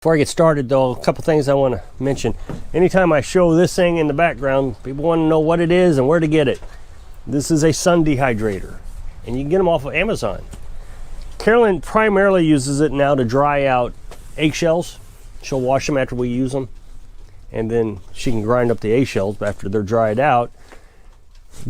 Before I get started though, a couple things I want to mention. Anytime I show this thing in the background, people want to know what it is and where to get it. This is a sun dehydrator, and you can get them off of Amazon. Carolyn primarily uses it now to dry out eggshells. She'll wash them after we use them, and then she can grind up the eggshells after they're dried out,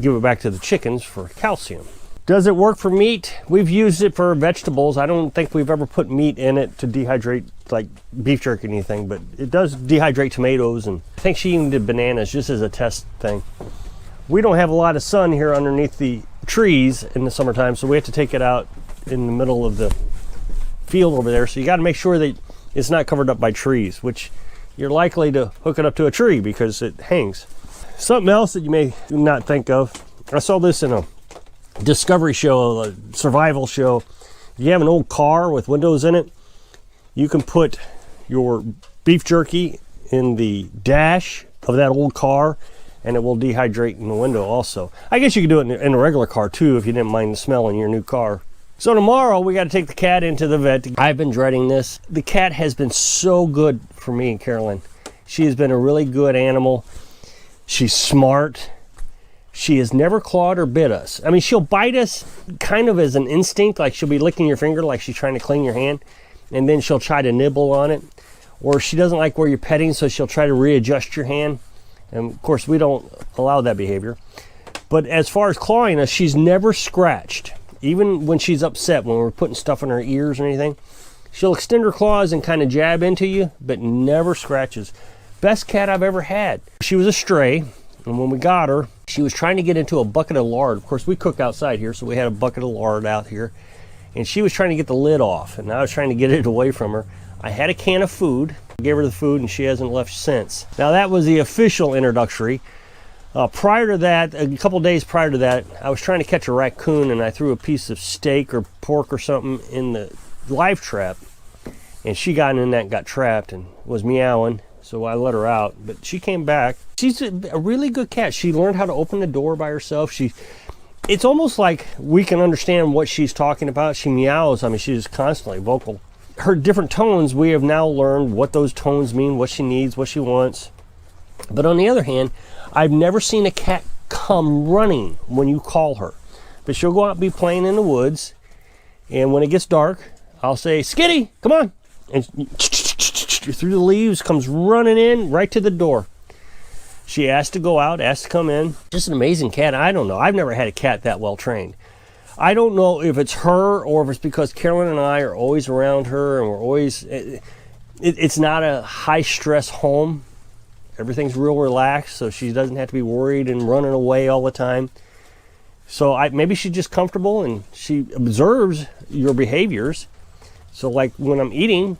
give it back to the chickens for calcium. Does it work for meat? We've used it for vegetables. I don't think we've ever put meat in it to dehydrate like beef jerky or anything, but it does dehydrate tomatoes, and I think she even did bananas just as a test thing. We don't have a lot of sun here underneath the trees in the summertime, so we have to take it out in the middle of the field over there. So you got to make sure that it's not covered up by trees, which you're likely to hook it up to a tree because it hangs. Something else that you may not think of, I saw this in a discovery show, a survival show. If you have an old car with windows in it, you can put your beef jerky in the dash of that old car and it will dehydrate in the window also. I guess you could do it in a regular car too if you didn't mind the smell in your new car. So tomorrow we got to take the cat into the vet. I've been dreading this. The cat has been so good for me and Carolyn. She has been a really good animal. She's smart. She has never clawed or bit us. I mean, she'll bite us kind of as an instinct, like she'll be licking your finger like she's trying to clean your hand, and then she'll try to nibble on it. Or she doesn't like where you're petting, so she'll try to readjust your hand. And of course, we don't allow that behavior. But as far as clawing us, she's never scratched. Even when she's upset, when we're putting stuff in her ears or anything, she'll extend her claws and kind of jab into you, but never scratches. Best cat I've ever had. She was a stray, and when we got her, she was trying to get into a bucket of lard. Of course, we cook outside here, so we had a bucket of lard out here. And she was trying to get the lid off, and I was trying to get it away from her. I had a can of food. I gave her the food, and she hasn't left since. Now, that was the official introductory. Prior to that, a couple days prior to that, I was trying to catch a raccoon, and I threw a piece of steak or pork or something in the live trap. And she got in that and got trapped and was meowing. So I let her out, but she came back. She's a really good cat. She learned how to open the door by herself. It's almost like we can understand what she's talking about. She meows. I mean, she's constantly vocal. Her different tones, we have now learned what those tones mean, what she needs, what she wants. But on the other hand, I've never seen a cat come running when you call her. But she'll go out and be playing in the woods, and when it gets dark, I'll say, "Skitty, come on." And through the leaves, comes running in right to the door. She asked to go out, asked to come in. Just an amazing cat. I don't know. I've never had a cat that well trained. I don't know if it's her or if it's because Carolyn and I are always around her and we're always... It's not a high-stress home. Everything's real relaxed, so she doesn't have to be worried and running away all the time. So maybe she's just comfortable and she observes your behaviors. So like when I'm eating...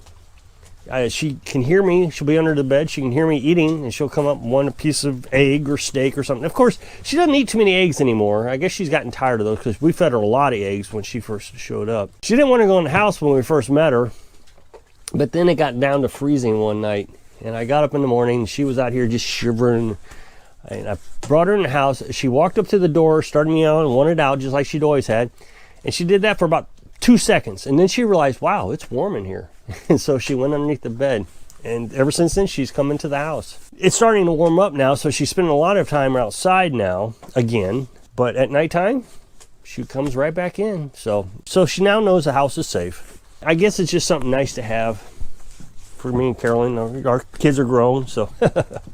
she can hear me. She'll be under the bed. She can hear me eating, and she'll come up and want a piece of egg or steak or something. Of course, she doesn't eat too many eggs anymore. I guess she's gotten tired of those because we fed her a lot of eggs when she first showed up. She didn't want to go in the house when we first met her, but then it got down to freezing one night, and I got up in the morning, and she was out here just shivering, and I brought her in the house. She walked up to the door, started meowing, and wanted out just like she'd always had, and she did that for about 2 seconds, and then she realized, wow, it's warm in here. And so she went underneath the bed, and ever since then she's come into the house. It's starting to warm up now, so she's spending a lot of time outside now again, but at nighttime she comes right back in. So she now knows the house is safe. I guess it's just something nice to have for me and Carolyn. Our kids are grown, so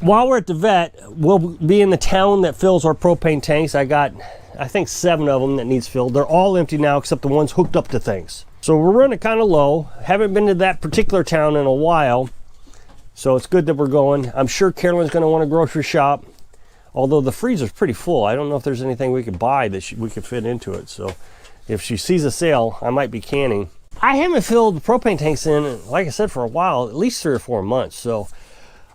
while we're at the vet, we'll be in the town that fills our propane tanks. I got, I think, 7 of them that needs filled. They're all empty now except the ones hooked up to things. So we're running kind of low. Haven't been to that particular town in a while, so it's good that we're going. I'm sure Carolyn's going to want to grocery shop, although the freezer's pretty full. I don't know if there's anything we could buy that we could fit into it. So if she sees a sale, I might be canning. I haven't filled the propane tanks in, like I said, for a while, at least 3 or 4 months. So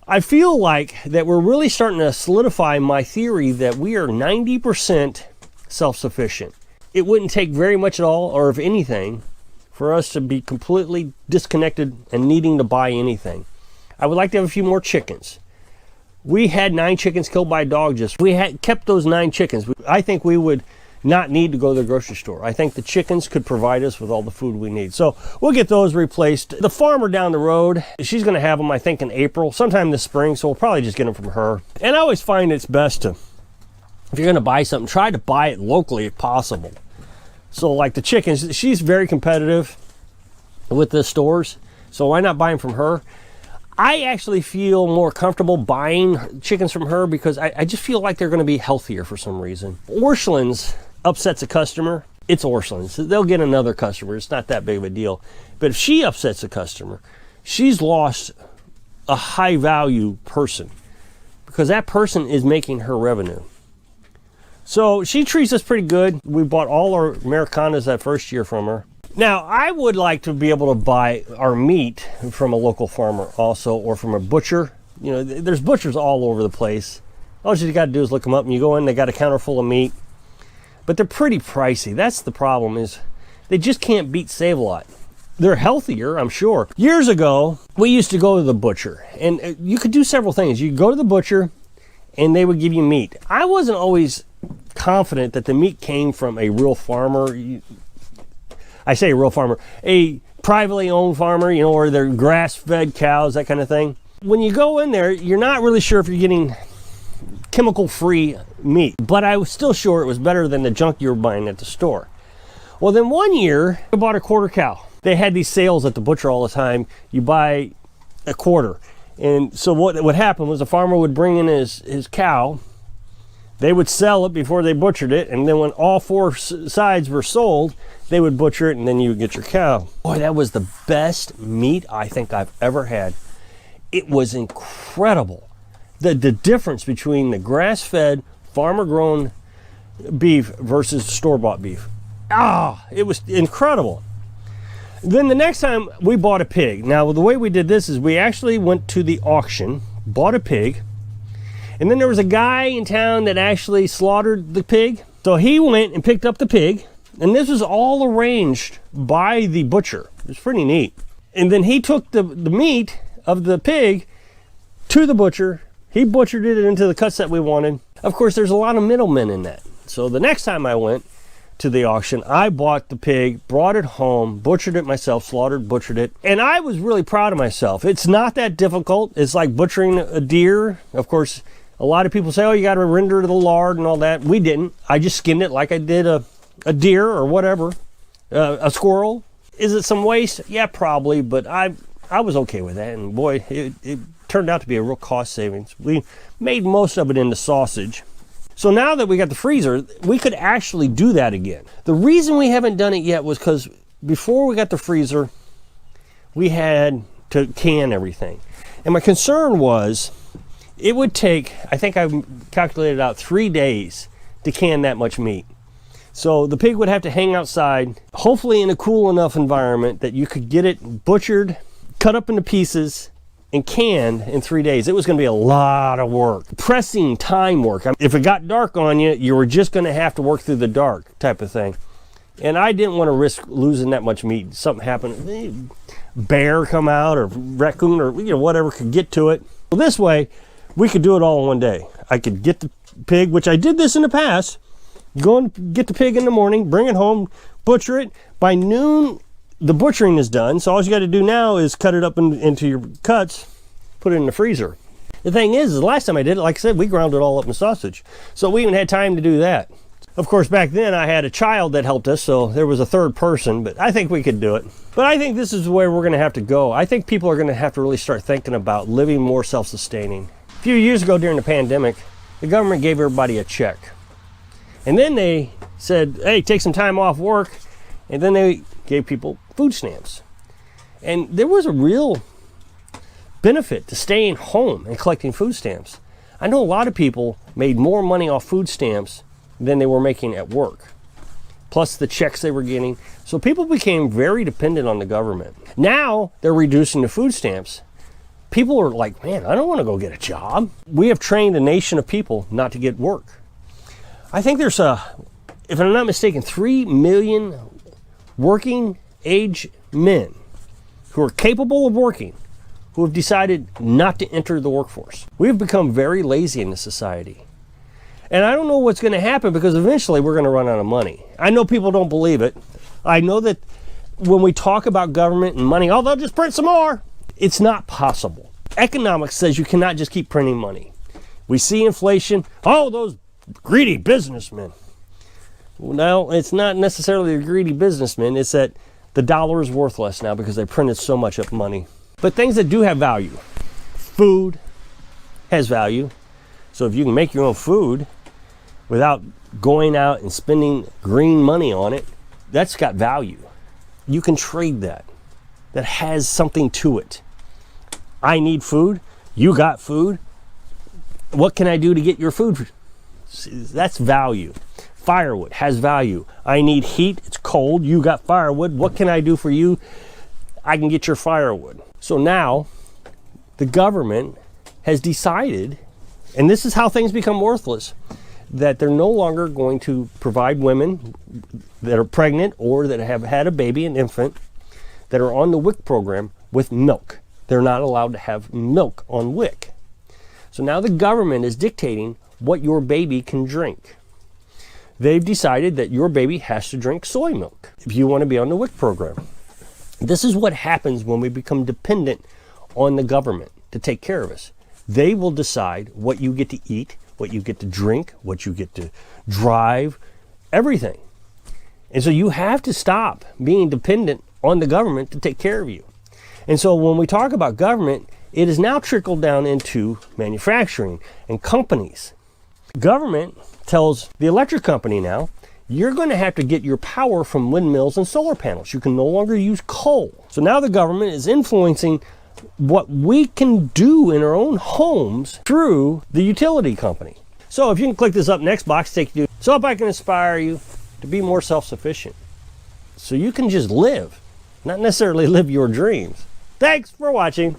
I feel like that we're really starting to solidify my theory that we are 90% self-sufficient. It wouldn't take very much at all, or if anything, for us to be completely disconnected and needing to buy anything. I would like to have a few more chickens. We had 9 chickens killed by a dog. We had kept those 9 chickens. I think we would not need to go to the grocery store. I think the chickens could provide us with all the food we need. So we'll get those replaced. The farmer down the road, she's going to have them, I think, in April, sometime this spring. So we'll probably just get them from her. And I always find it's best to, if you're going to buy something, try to buy it locally if possible. So like the chickens, she's very competitive with the stores. So why not buy them from her? I actually feel more comfortable buying chickens from her because I just feel like they're going to be healthier for some reason. Orscheln's upsets a customer, it's Orscheln's. They'll get another customer. It's not that big of a deal. But if she upsets a customer, she's lost a high value person because that person is making her revenue. So she treats us pretty good. We bought all our Americanas that first year from her. Now, I would like to be able to buy our meat from a local farmer also, or from a butcher. You know, there's butchers all over the place. All you got to do is look them up, and you go in, they got a counter full of meat. But they're pretty pricey. That's the problem, is they just can't beat Save-A-Lot. They're healthier, I'm sure. Years ago, we used to go to the butcher, and you could do several things. You could go to the butcher, and they would give you meat. I wasn't always confident that the meat came from a real farmer. I say a real farmer, a privately owned farmer, you know, or they're grass-fed cows, that kind of thing. When you go in there, you're not really sure if you're getting chemical-free meat, but I was still sure it was better than the junk you were buying at the store. Well, then one year, I bought a quarter cow. They had these sales at the butcher all the time. You buy a quarter. And so what would happen was the farmer would bring in his cow. They would sell it before they butchered it, and then when all four sides were sold, they would butcher it, and then you would get your cow. Boy, that was the best meat I think I've ever had. It was incredible. The difference between the grass-fed, farmer-grown beef versus store-bought beef. It was incredible. Then the next time we bought a pig. Now, the way we did this is we actually went to the auction, bought a pig, and then there was a guy in town that actually slaughtered the pig. So he went and picked up the pig, and this was all arranged by the butcher. It was pretty neat. And then he took the meat of the pig to the butcher. He butchered it into the cuts that we wanted. Of course, there's a lot of middlemen in that. So the next time I went to the auction, I bought the pig, brought it home, butchered it myself, slaughtered, butchered it. And I was really proud of myself. It's not that difficult. It's like butchering a deer. Of course, a lot of people say, oh, you got to render the lard and all that. We didn't. I just skinned it like I did a deer or whatever, a squirrel. Is it some waste? Yeah, probably, but I was okay with that. And boy, it turned out to be a real cost savings. We made most of it into sausage. So now that we got the freezer, we could actually do that again. The reason we haven't done it yet was because before we got the freezer, we had to can everything. And my concern was it would take, I think I calculated out 3 days to can that much meat. So the pig would have to hang outside, hopefully in a cool enough environment that you could get it butchered, cut up into pieces, and canned in 3 days. It was going to be a lot of work. Pressing time work. If it got dark on you, you were just going to have to work through the dark type of thing. And I didn't want to risk losing that much meat. Something happened, bear come out or raccoon or whatever could get to it. Well, this way, we could do it all in one day. I could get the pig, which I did this in the past. Go and get the pig in the morning, bring it home, butcher it. By noon, the butchering is done, so all you got to do now is cut it up into your cuts, put it in the freezer. The thing is, the last time I did it, like I said, we ground it all up in sausage. So we even had time to do that. Of course, back then I had a child that helped us, so there was a third person, but I think we could do it. But I think this is where we're going to have to go. I think people are going to have to really start thinking about living more self-sustaining. A few years ago during the pandemic, the government gave everybody a check. And then they said, hey, take some time off work. And then they gave people food stamps. And there was a real benefit to staying home and collecting food stamps. I know a lot of people made more money off food stamps than they were making at work, plus the checks they were getting. So people became very dependent on the government. Now they're reducing the food stamps. People are like, man, I don't want to go get a job. We have trained a nation of people not to get work. I think there's if I'm not mistaken, 3 million working age men who are capable of working who have decided not to enter the workforce. We have become very lazy in this society. And I don't know what's going to happen, because eventually we're going to run out of money. I know people don't believe it. I know that when we talk about government and money, oh, they'll just print some more. It's not possible. Economics says you cannot just keep printing money. We see inflation. Oh, those greedy businessmen. Well, it's not necessarily the greedy businessmen. It's that the dollar is worth less now because they printed so much of money. But things that do have value. Food has value. So if you can make your own food without going out and spending green money on it, that's got value. You can trade that. That has something to it. I need food. You got food. What can I do to get your food? That's value. Firewood has value. I need heat. It's cold. You got firewood. What can I do for you? I can get your firewood. So now the government has decided, and this is how things become worthless, that they're no longer going to provide women that are pregnant or that have had a baby, an infant, that are on the WIC program with milk. They're not allowed to have milk on WIC. So now the government is dictating what your baby can drink. They've decided that your baby has to drink soy milk if you want to be on the WIC program. This is what happens when we become dependent on the government to take care of us. They will decide what you get to eat, what you get to drink, what you get to drive, everything. And so you have to stop being dependent on the government to take care of you. And so when we talk about government, it is now trickled down into manufacturing and companies. Government tells the electric company now, you're going to have to get your power from windmills and solar panels. You can no longer use coal. So now the government is influencing what we can do in our own homes through the utility company. So if you can click this up next box, take you to, so if I can inspire you to be more self-sufficient, so you can just live, not necessarily live your dreams. Thanks for watching.